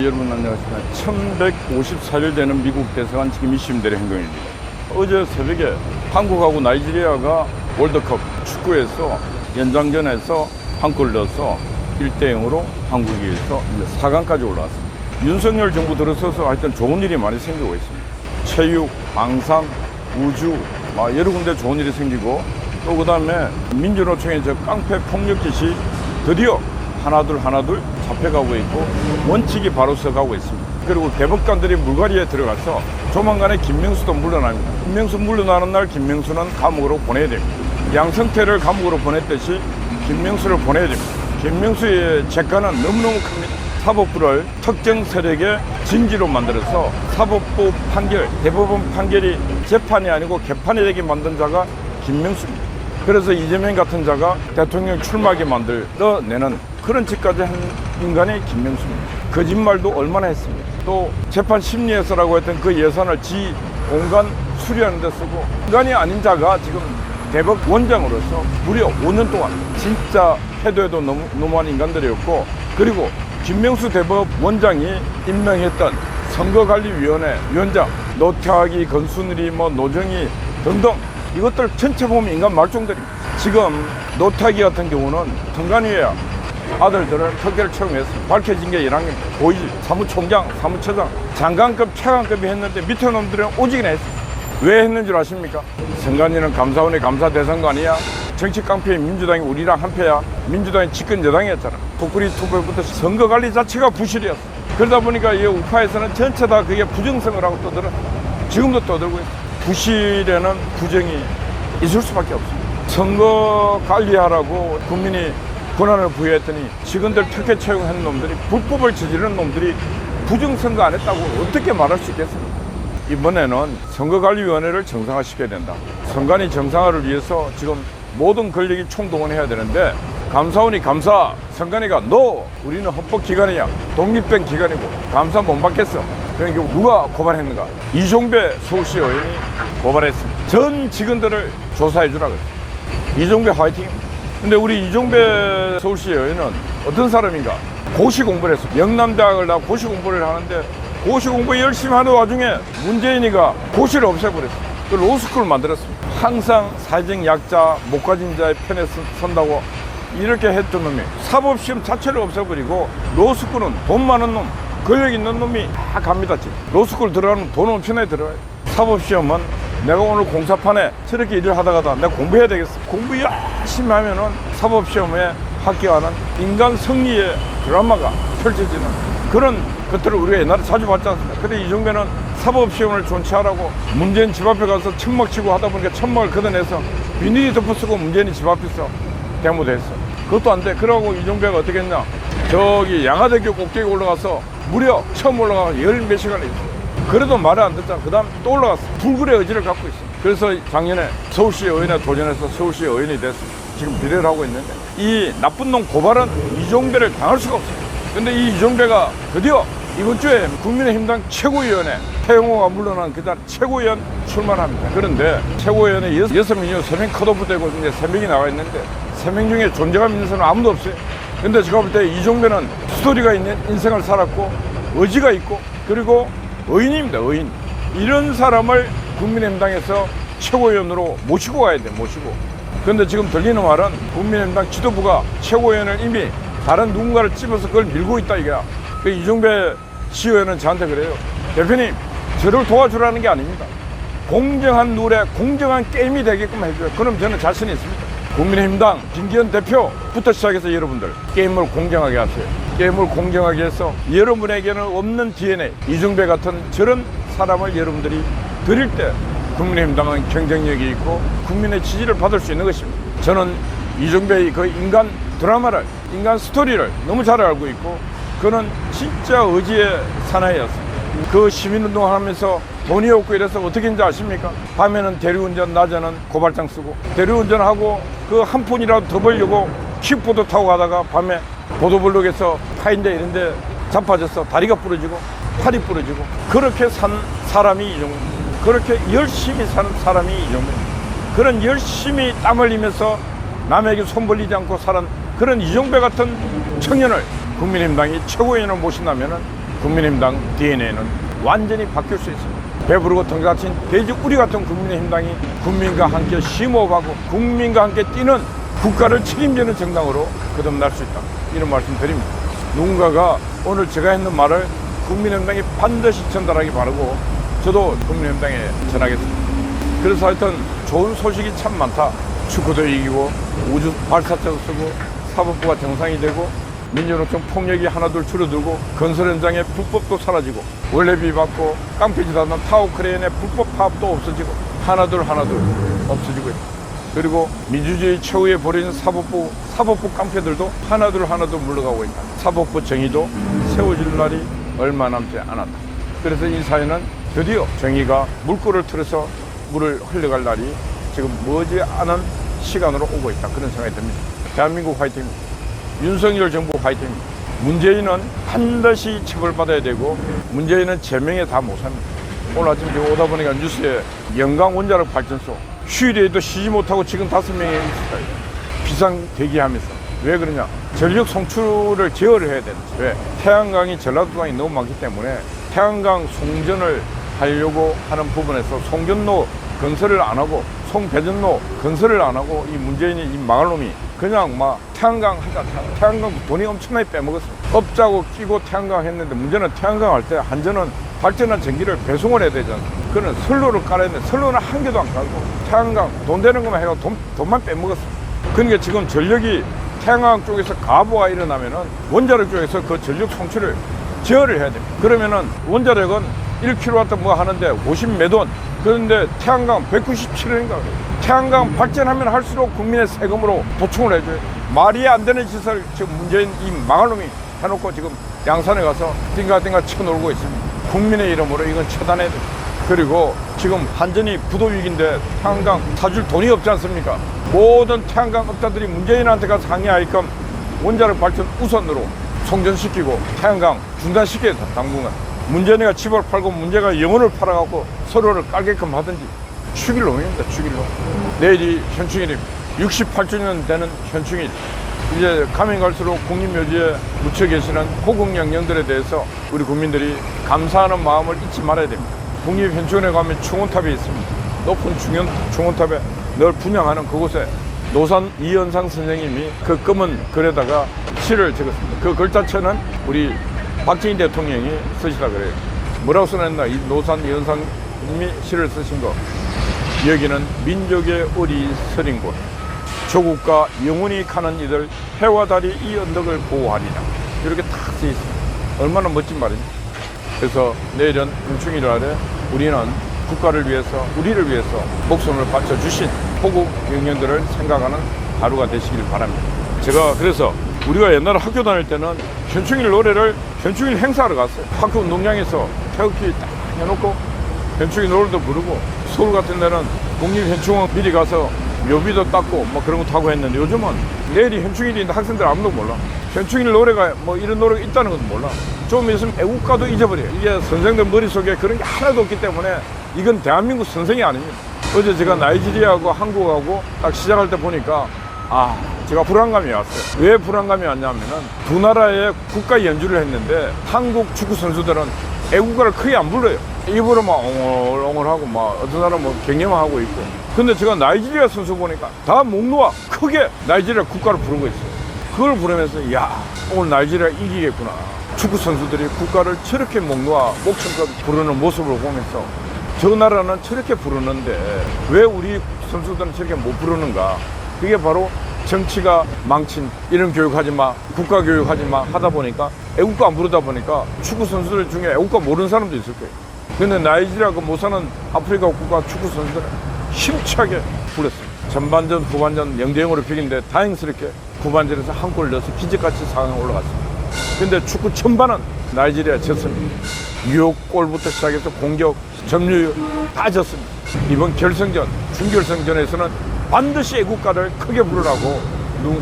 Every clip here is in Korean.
여러분 안녕하십니까. 1154일 되는 미국 대사관 지금 이심대의 행동입니다. 어제 새벽에 한국하고 나이지리아가 월드컵 축구에서 연장전에서 한 골 넣어서 1대0으로 한국이 해서 4강까지 올라왔습니다. 윤석열 정부 들어서서 하여튼 좋은 일이 많이 생기고 있습니다. 체육, 방산, 우주 여러 군데 좋은 일이 생기고 또 그다음에 민주노총의 저 깡패 폭력 짓이 드디어 하나둘 잡혀가고 있고 원칙이 바로 서가고 있습니다. 그리고 대법관들이 물갈이에 들어가서 조만간에 김명수도 물러납니다. 김명수 물러나는 날 김명수는 감옥으로 보내야 됩니다. 양성태를 감옥으로 보냈듯이 김명수를 보내야 됩니다. 김명수의 죄가는 너무너무 큽니다. 사법부를 특정 세력의 진지로 만들어서 사법부 판결, 대법원 판결이 재판이 아니고 개판이 되게 만든 자가 김명수입니다. 그래서 이재명 같은 자가 대통령 출마하게 만들어내는 그런 짓까지 한 인간이 김명수입니다. 거짓말도 얼마나 했습니다. 또 재판 심리에서라고 했던 그 예산을 지 공간 수리하는 데 쓰고 인간이 아닌 자가 지금 대법원장으로서 무려 5년 동안 진짜 해도 너무한 인간들이었고, 그리고 김명수 대법원장이 임명했던 선거관리위원회 위원장 노태학이, 건순일이, 노정희 등등 이것들 전체 보면 인간 말종들입니다. 지금 노태기 같은 경우는 선관위에 아들들을 특혜를 채용했습니다. 밝혀진 게 1학년 고위직, 사무총장, 사무처장, 장관급, 차관급이 했는데 밑에 놈들은 오직이나 했습니다. 왜 했는 줄 아십니까? 선관위는 감사원의 감사 대상도 아니야. 정치 깡패인 민주당이 우리랑 한패야. 민주당이 집권 여당이었잖아. 독구리 투표부터 선거관리 자체가 부실이었어. 그러다 보니까 이 우파에서는 전체 다 그게 부정성을 하고 떠들어. 지금도 떠들고 있어. 부실에는 부정이 있을 수밖에 없습니다. 선거 관리하라고 국민이 권한을 부여했더니 직원들 특혜 채용한 놈들이, 불법을 저지르는 놈들이 부정선거 안 했다고 어떻게 말할 수 있겠습니까? 이번에는 선거관리위원회를 정상화시켜야 된다. 선관위 정상화를 위해서 지금 모든 권력이 총동원해야 되는데, 감사원이 감사, 선관위가 너 우리는 헌법기관이야, 독립된 기관이고 감사 못 받겠어. 그러니까 누가 고발했는가? 이종배 서울시 의원이 고발했습니다. 전 직원들을 조사해 주라고 했습니다. 이종배 화이팅입니다. 근데 우리 이종배 서울시 의원은 어떤 사람인가? 고시 공부를 했어. 영남대학을 나와 고시 공부를 하는데, 고시 공부 열심히 하는 와중에 문재인이가 고시를 없애버렸어. 그 로스쿨을 만들었습니다. 항상 사회적 약자, 못 가진 자의 편에 선다고 이렇게 했던 놈이 사법시험 자체를 없애버리고, 로스쿨은 돈 많은 놈, 권력 있는 놈이 다 갑니다. 지금 로스쿨 들어가면 돈 엄청나게 들어가요. 사법시험은 내가 오늘 공사판에 저렇게 일을 하다가다 내가 공부해야 되겠어. 공부 열심히 하면은 사법시험에 합격하는 인간 승리의 드라마가 펼쳐지는 그런 것들을 우리가 옛날에 자주 봤지 않습니까? 근데 이종배는 사법시험을 존치하라고 문재인 집 앞에 가서 천막 치고 하다 보니까 천막을 걷어내서 비닐이 덮어쓰고 문재인이 집 앞에서 대모도 했어. 그것도 안 돼. 그러고 이종배가 어떻게 했냐? 저기 양화대교 꼭대기 올라가서 무려 처음 올라가서 열 몇 시간을 있어. 그래도 말을 안 듣잖아. 그 다음 또 올라갔어. 불굴의 의지를 갖고 있어. 그래서 작년에 서울시 의원에 도전해서 서울시 의원이 돼서 지금 비례를 하고 있는데, 이 나쁜 놈 고발은 이종배를 당할 수가 없어요. 근데 이 이종배가 드디어 이번 주에 국민의힘당 최고위원회, 태영호가 물러난 그날 최고위원 출마합니다. 그런데 최고위원회 6명, 3명 컷오프되고 이제 3명이 나와 있는데 3명 중에 존재감 있는 사람은 아무도 없어요. 근데 제가 볼 때 이종배는 스토리가 있는 인생을 살았고 의지가 있고 그리고 의인입니다. 의인. 이런 사람을 국민의힘당에서 최고위원으로 모시고 가야 돼. 모시고. 그런데 지금 들리는 말은 국민의힘당 지도부가 최고위원을 이미 다른 누군가를 찝어서 그걸 밀고 있다 이거야. 그 이종배 시의원은 저한테 그래요. 대표님, 저를 도와주라는 게 아닙니다. 공정한 룰에 공정한 게임이 되게끔 해줘요. 그럼 저는 자신이 있습니다. 국민의힘당 김기현 대표부터 시작해서 여러분들 게임을 공정하게 하세요. 게임을 공정하게 해서 여러분에게는 없는 DNA, 이종배 같은 저런 사람을 여러분들이 드릴 때 국민의힘당은 경쟁력이 있고 국민의 지지를 받을 수 있는 것입니다. 저는 이종배의 그 인간 드라마를, 인간 스토리를 너무 잘 알고 있고, 그는 진짜 의지의 사나이였습니다. 그 시민운동을 하면서 돈이 없고 이래서 어떻게 했는지 아십니까? 밤에는 대리운전, 낮에는 고발장 쓰고, 대리운전하고 그 한 푼이라도 더 벌려고 킥보드 타고 가다가 밤에 보도블록에서 타인데 이런데 자빠져서 다리가 부러지고 팔이 부러지고, 그렇게 산 사람이 이종배입니다. 그렇게 열심히 사는 사람이 이종배입니다. 그런 열심히 땀 흘리면서 남에게 손 벌리지 않고 살은 그런 이종배 같은 청년을 국민의힘당이 최고위원을 모신다면 국민의힘당 DNA는 완전히 바뀔 수 있습니다. 배부르고 덩가친 돼지 우리 같은 국민의힘당이 국민과 함께 심호흡하고 국민과 함께 뛰는 국가를 책임지는 정당으로 거듭날 수 있다. 이런 말씀 드립니다. 누군가가 오늘 제가 했는 말을 국민의힘당이 반드시 전달하기 바라고 저도 국민의힘당에 전하겠습니다. 그래서 하여튼 좋은 소식이 참 많다. 축구도 이기고 우주 발사체도 쓰고 사법부가 정상이 되고 민주노총 폭력이 하나둘 줄어들고 건설 현장의 불법도 사라지고 원래비 받고 깡패짓 하는 타워크레인의 불법 파업도 없어지고 하나둘 없어지고 있다. 그리고 민주주의 최후에 버린 사법부 깡패들도 하나둘 물러가고 있다. 사법부 정의도 세워질 날이 얼마 남지 않았다. 그래서 이 사회는 드디어 정의가 물꼬를 틀어서 물을 흘려갈 날이 지금 머지않은 시간으로 오고 있다. 그런 생각이 듭니다. 대한민국 화이팅입니다. 윤석열 정부 화이팅입니다. 문재인은 반드시 처벌받아야 되고 문재인은 제명에 다 못 삽니다. 오늘 아침 제가 오다 보니까 뉴스에 영광 원자력 발전소 휴일에도 쉬지 못하고 지금 5명이 있어요. 비상 대기하면서. 왜 그러냐? 전력 송출을 제어를 해야 되는지. 왜? 태양광이 전라도강이 너무 많기 때문에 태양광 송전을 하려고 하는 부분에서 송전로 건설을 안 하고 송배전로 건설을 안 하고 이 문재인이 이 망할 놈이 그냥 막 태양광 하자. 태양광 돈이 엄청나게 빼먹었어요. 업자고 끼고 태양광 했는데 문제는 태양광 할 때 한전은 발전한 전기를 배송을 해야 되잖아. 그는 선로를 깔아야 되는데 선로는 한 개도 안 깔고 태양광 돈 되는 것만 해가 돈만 빼먹었어. 그러니까 지금 전력이 태양광 쪽에서 가보가 일어나면은 원자력 쪽에서 그 전력 송출을 제어를 해야 됩니다. 그러면은 원자력은 1kW 뭐 하는데 50몇 원. 그런데 태양광 197원인가. 태양광 발전하면 할수록 국민의 세금으로 보충을 해줘요. 말이 안 되는 짓을 지금 문재인 이 망할 놈이 해놓고 지금 양산에 가서 띵가띵가 쳐놀고 있습니다. 국민의 이름으로 이건 처단해야 됩니다. 그리고 지금 한전이 부도위기인데 태양광 사줄 돈이 없지 않습니까? 모든 태양광 업자들이 문재인한테 가서 항의할 겸 원자력 발전 우선으로 송전시키고 태양광 중단시켜야 돼. 당분간 문재인이가 집을 팔고 문제가 영혼을 팔아갖고 서로를 깔게끔 하든지. 축일 놈입니다. 축일 놈. 내일이 현충일입니다. 68주년 되는 현충일. 이제 가면 갈수록 국립묘지에 묻혀 계시는 호국영령들에 대해서 우리 국민들이 감사하는 마음을 잊지 말아야 됩니다. 국립현충원에 가면 충원탑이 있습니다. 높은 충원탑에 늘 분양하는 그곳에 노산 이현상 선생님이 그 검은 글에다가 시를 적었습니다. 그 글 자체는 우리 박정희 대통령이 쓰시라 그래요. 뭐라고 써놨나? 이 노산 이현상님이 시를 쓰신 거. 여기는 민족의 어리 서린 곳. 조국과 영원히 가는 이들 해와 달이 이 언덕을 보호하리라. 이렇게 딱 써 있습니다. 얼마나 멋진 말입니까? 그래서 내일은 현충일 날에 우리는 국가를 위해서 우리를 위해서 목숨을 바쳐주신 호국 영령들을 생각하는 하루가 되시길 바랍니다. 제가 그래서 우리가 옛날에 학교 다닐 때는 현충일 노래를 현충일 행사하러 갔어요. 학교 운동장에서 태극기 딱 해놓고 현충일 노래도 부르고 서울 같은 데는 국립현충원 미리 가서 묘비도 닦고 뭐 그런 것도 하고 했는데 요즘은 내일이 현충일인데 학생들 아무도 몰라. 현충일 노래가 뭐 이런 노래가 있다는 것도 몰라. 좀 있으면 애국가도 잊어버려요. 이게 선생들 머릿속에 그런 게 하나도 없기 때문에 이건 대한민국 선생이 아닙니다. 어제 제가 나이지리아하고 한국하고 딱 시작할 때 보니까 제가 불안감이 왔어요. 왜 불안감이 왔냐면은 두 나라의 국가 연주를 했는데 한국 축구 선수들은 애국가를 크게 안 불러요. 입으로 막 엉얼엉얼하고 막 어떤 사람은 뭐 경례만 하고 있고. 근데 제가 나이지리아 선수 보니까 다 목 놓아 크게 나이지리아 국가를 부르고 있어요. 그걸 부르면서 야 오늘 나이지리아 이기겠구나. 축구 선수들이 국가를 저렇게 목 놓아 목청껏 부르는 모습을 보면서 저 나라는 저렇게 부르는데 왜 우리 선수들은 저렇게 못 부르는가. 그게 바로 정치가 망친 이런 교육하지 마, 국가 교육하지 마 하다 보니까 애국가 안 부르다 보니까 축구 선수들 중에 애국가 모르는 사람도 있을 거예요. 근데 나이지리아 그 못 사는 아프리카 국가 축구 선수들은 힘차게 불렀어요. 전반전, 후반전 0대0으로 비긴데 다행스럽게 후반전에서 한 골을 넣어서 기적같이 4강에 올라갔습니다. 근데 축구 전반은 나이지리아 졌습니다. 유혹골부터 시작해서 공격, 점유율 다 졌습니다. 이번 결승전, 준결승전에서는 반드시 애국가를 크게 부르라고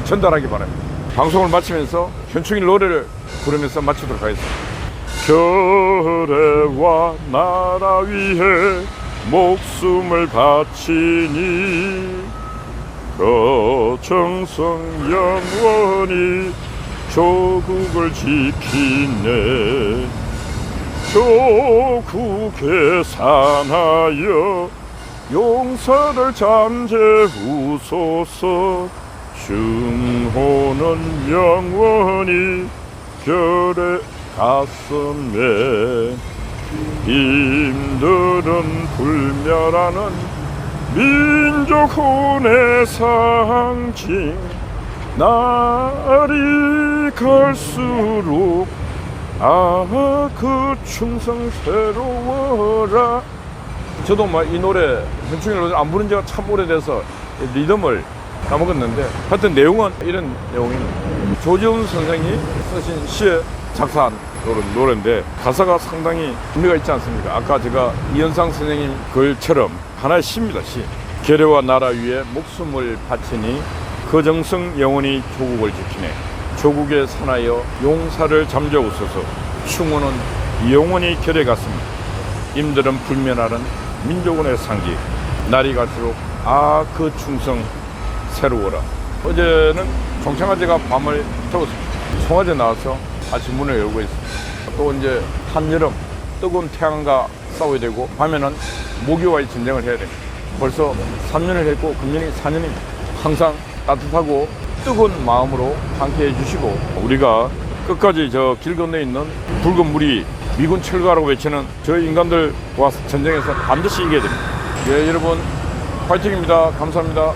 전달하기 바랍니다. 방송을 마치면서 현충일 노래를 부르면서 마치도록 하겠습니다. 결의와 나라 위해 목숨을 바치니 그 정성 영원히 조국을 지키네. 조국에 사나여 용사들 잠재우소서. 증호는 영원히 별의 가슴에 힘들은 불멸하는 민족 혼의 상징. 날이 갈수록 그 충성 새로워라. 저도 이 노래 현충일 노래 안 부른 지가 참 오래돼서 리듬을 까먹었는데 하여튼 내용은 이런 내용입니다. 조지훈 선생이 쓰신 시에 작사한 노래인데 가사가 상당히 의미가 있지 않습니까? 아까 제가 이현상 선생님 글처럼 하나의 시입니다. 시. 계례와 나라 위에 목숨을 바치니 그 정성 영원히 조국을 지키네. 조국에 사나여 용사를 잠재우소서. 충우는 영원히 결에 갔습니다. 임들은 불면하는 민족원의 상징. 날이 갈수록 그 충성 새로워라. 어제는 종창화제가 밤을 태웠습니다. 송화제 나와서 아침 문을 열고 있습니다. 또 이제 한여름 뜨거운 태양과 싸워야 되고 밤에는 모기와의 전쟁을 해야 됩니다. 벌써 3년을 했고 금년이 4년입니다. 항상 따뜻하고 뜨거운 마음으로 함께 해주시고 우리가 끝까지 저 길 건너에 있는 붉은 물이 미군 철거하라고 외치는 저희 인간들과 전쟁에서 반드시 이겨야 됩니다. 예, 여러분 파이팅입니다. 감사합니다.